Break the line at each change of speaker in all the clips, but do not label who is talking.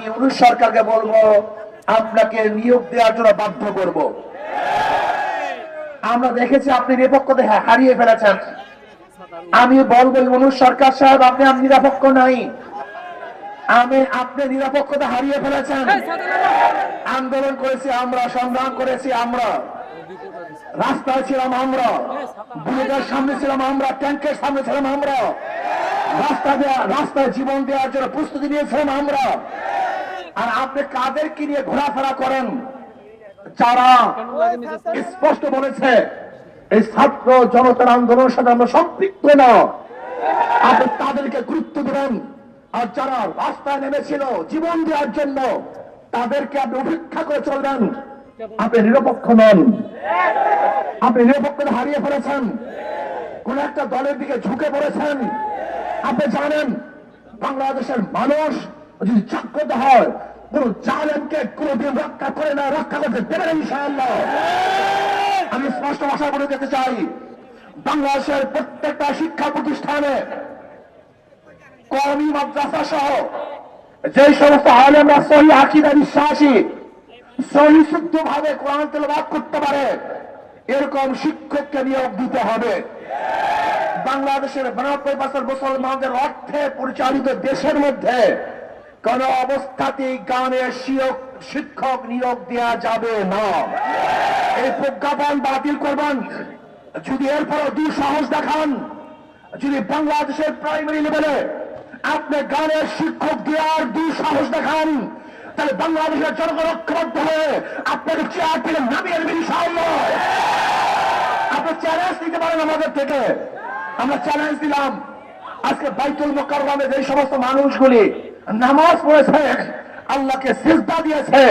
আমি ইউনূস সরকারকে বলবো আপনাকে নিয়োগ দেওয়ার জন্য বাধ্য করব। আমরা দেখেছি আপনি নিরপেক্ষতা হারিয়ে ফেলেছেন। আমি বলবো ইউনূস সরকার সাহেব, আপনি নিরপেক্ষ নাই। আপনি নিরপেক্ষতা হারিয়ে ফেলেছেন। আন্দোলন করেছি আমরা, সংগ্রাম করেছি আমরা, রাস্তায় ছিলাম আমরা, বুলেটের সামনে ছিলাম আমরা, ট্যাঙ্কের সামনে ছিলাম আমরা, রাস্তায় জীবন দেওয়ার জন্য প্রস্তুতি নিয়েছিলাম আমরা। আর আপনি কাদেরকে নিয়ে ঘোরাফেরা করেন? যারা স্পষ্ট বলেছে এই ছাত্র জনতার আন্দোলনের সাথে আমরা সম্পৃক্ত না, আপনি তাদেরকে গুরুত্ব দেবেন। আর যারা রাস্তায় নেমেছিল জীবন দেওয়ার জন্য, তাদেরকে আপনি উপেক্ষা করে চলবেন। আপনি নিরপেক্ষ নন, আপনি নিরপেক্ষতা হারিয়ে ফেলেছেন, কোন একটা দলের দিকে ঝুঁকে পড়েছেন। আপনি জানেন বাংলাদেশের মানুষ যদি জাগ্রত হয়, কোন জালেমকে কোনদিন রক্ষা করে না, রক্ষা করতে দেবেন ইনশাআল্লাহ। আমি স্পষ্ট ভাষায় বলে দিতে চাই, বাংলাদেশের প্রত্যেকটা শিক্ষা প্রতিষ্ঠানে, কওমি মাদ্রাসা সহ যে সমস্ত আলেমরা সহিহ আকীদা বিশ্বাসী, সহিহ শুদ্ধভাবে কোরআন তেলাওয়াত করতে পারে, এরকম শিক্ষককে নিয়োগ দিতে হবে। বাংলাদেশের 92% মুসলমানদের অর্থে পরিচালিত দেশের মধ্যে কোন অবস্থাতেই গানের শিক্ষক নিয়োগ দেওয়া যাবে না। এই প্রজ্ঞাপন বাতিল করবেন। যদি এরপর দুঃসাহস দেখান, যদি বাংলাদেশের প্রাইমারি লেভেলে আপনি গানের শিক্ষক দেওয়ার দুঃসাহস দেখান, তাহলে বাংলাদেশের জনগণ ঐক্যবদ্ধ হয়ে আপনাকে চেয়ার থেকে নামিয়ে দেবেন ইনশাআল্লাহ। আপনি চ্যালেঞ্জ দিতে পারেন আমাদের থেকে। আমরা চ্যালেঞ্জ দিলাম, আজকে বাইতুল মুকাররমে যে সমস্ত মানুষগুলি নামাজ পড়েছে, আল্লাহকে সিজদা দিয়েছে,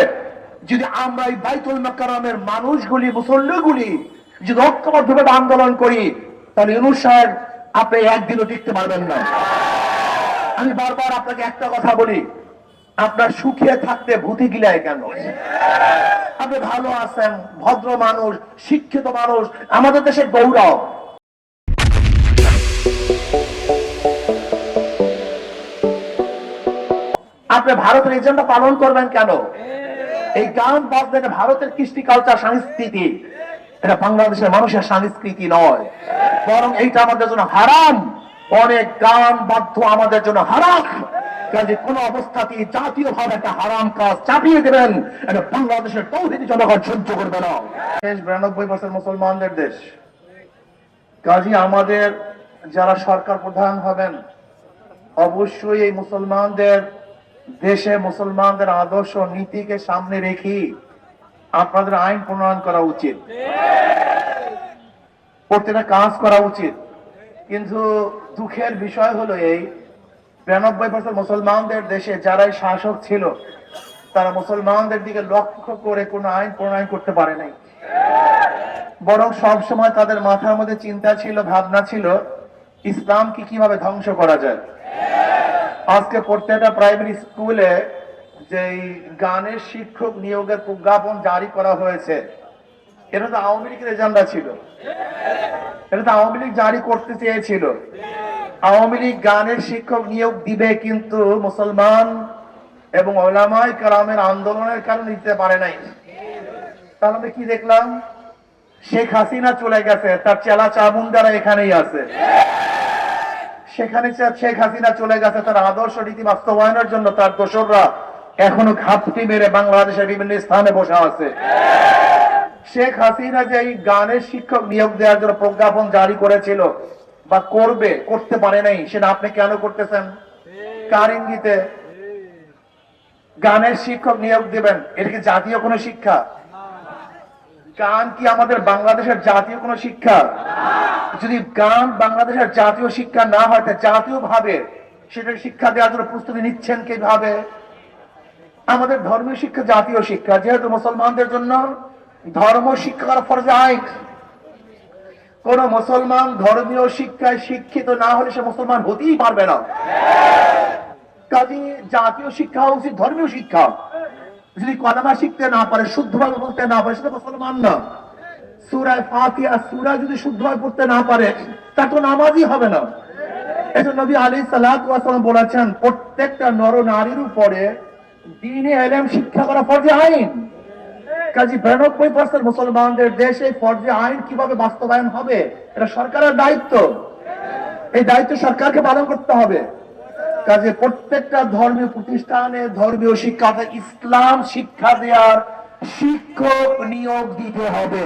যদি আমরা এই বাইতুল মুকাররমের মানুষগুলি, মুসল্লিগুলি যদি ঐক্যবদ্ধভাবে আন্দোলন করি, তাহলে ইউনূস সাহেব আপনি একদিনও টিকতে পারবেন না। আমি বারবার আপনাকে একটা কথা বলি, আপনার সুখে থাকতে ভূতি গিলায় কেন? আপনি ভালো আছেন, ভদ্র মানুষ, শিক্ষিত মানুষ, আমাদের দেশের গৌরব। আপনি ভারতের এজেন্ডা পালন করবেন কেন? এই গান বাজনা ভারতের কৃষ্টি কালচার সংস্কৃতি, এটা বাংলাদেশের মানুষের সংস্কৃতি নয়, বরং এইটা আমাদের জন্য হারাম। অনেক গান বাদ্য আমাদের জন্য হারাম। কাজে কোন অবস্থাতেই জাতীয় ভাবে একটা হারাম কাজ চাপিয়ে দেবেন, এটা বাংলাদেশের তৌহিদি জনগণ সহ্য করবে না। দেশ 92% মুসলমানদের দেশ। কাজে আমাদের যারা সরকার প্রধান হবেন, অবশ্যই এই মুসলমানদের দেশে মুসলমানদের আদর্শ নীতিকে সামনে রেখে আপনাদের আইন প্রণয়ন করা উচিত, প্রত্যেকটা কাজ করা উচিত। কিন্তু দুঃখের বিষয় হলো এই 92% মুসলমানদের দেশে যারাই শাসক ছিল, তারা মুসলমানদের দিকে লক্ষ্য করে কোনো আইন প্রণয়ন করতে পারে নাই। বরং সবসময় তাদের মাথার মধ্যে চিন্তা ছিল, ভাবনা ছিল, ইসলামকে কিভাবে ধ্বংস করা যায়। আজকে প্রত্যেকটা প্রাইমারি স্কুলে যে গানের শিক্ষক নিয়োগের প্রজ্ঞাপন জারি করা হয়েছে, এটা তো আওয়ামী লীগের এজেন্ডা ছিল, এটা তো আওয়ামী লীগ জারি করতে চেয়েছিল। আওয়ামী লীগ গানের শিক্ষক নিয়োগ দিবে, কিন্তু মুসলমান এবং উলামায়ে কেরামের আন্দোলনের কারণে দিতে পারে নাই। তাহলে আমরা কি দেখলাম? শেখ হাসিনা চলে গেছে, তার চেলা চামুন্ডারা এখানেই আছে। সেখানে শেখ হাসিনা চলে গেছে, তার আদর্শ নীতি বাস্তবায়নের জন্য তার দোসররা এখনো ঘাপটি মেরে বাংলাদেশের বিভিন্ন স্থানে বসে আছে। শেখ হাসিনা যে এই গানের শিক্ষক নিয়োগ দেওয়ার জন্য প্রজ্ঞাপন জারি করেছিল বা করতে পারে নাই, সেটা আপনি কেন করতেছেন? কার ইঙ্গিতে গানের শিক্ষক নিয়োগ দিবেন? এটা কি জাতীয় কোনো শিক্ষা? গান কি আমাদের বাংলাদেশের জাতীয় কোনো শিক্ষা? যদি গান বাংলাদেশের জাতীয় শিক্ষা না হয়, জাতীয় ভাবে সেটার শিক্ষা দেওয়ার জন্য প্রস্তুতি নিচ্ছেন কিভাবে? আমাদের ধর্মীয় শিক্ষা জাতীয় শিক্ষা, যেহেতু মুসলমানদের জন্য ধর্ম শিক্ষার ফরজ আইন। কোন মুসলমান ধর্মীয় শিক্ষায় শিক্ষিত না হলে সে মুসলমান হতেই পারবে না। কাজে জাতীয় শিক্ষা উচিত ধর্মীয় শিক্ষা। যদি কলেমা শিখতে না পারে, শুদ্ধভাবে বলতে না পারে, সেটা মুসলমান না। সূরা ফাতিহা সূরা যদি শুদ্ধভাবে পড়তে না পারে, তা তো নামাজই হবে না। এজন্য নবী আলাইহিস সালাতু ওয়াস সালাম বলেছেন, প্রত্যেকটা নর নারীর উপরে
দ্বীনে ইলম শিক্ষা করা ফরজে আইন। কাজী 92% মুসলমানদের দেশে ফরজে আইন কিভাবে বাস্তবায়ন হবে, এটা সরকারের দায়িত্ব। এই দায়িত্ব সরকারকে পালন করতে হবে। কাজে প্রত্যেকটা ধর্মীয় প্রতিষ্ঠানে ধর্মীয় শিক্ষা, ইসলাম শিক্ষা দেওয়ার শিক্ষক নিয়োগ দিতে হবে।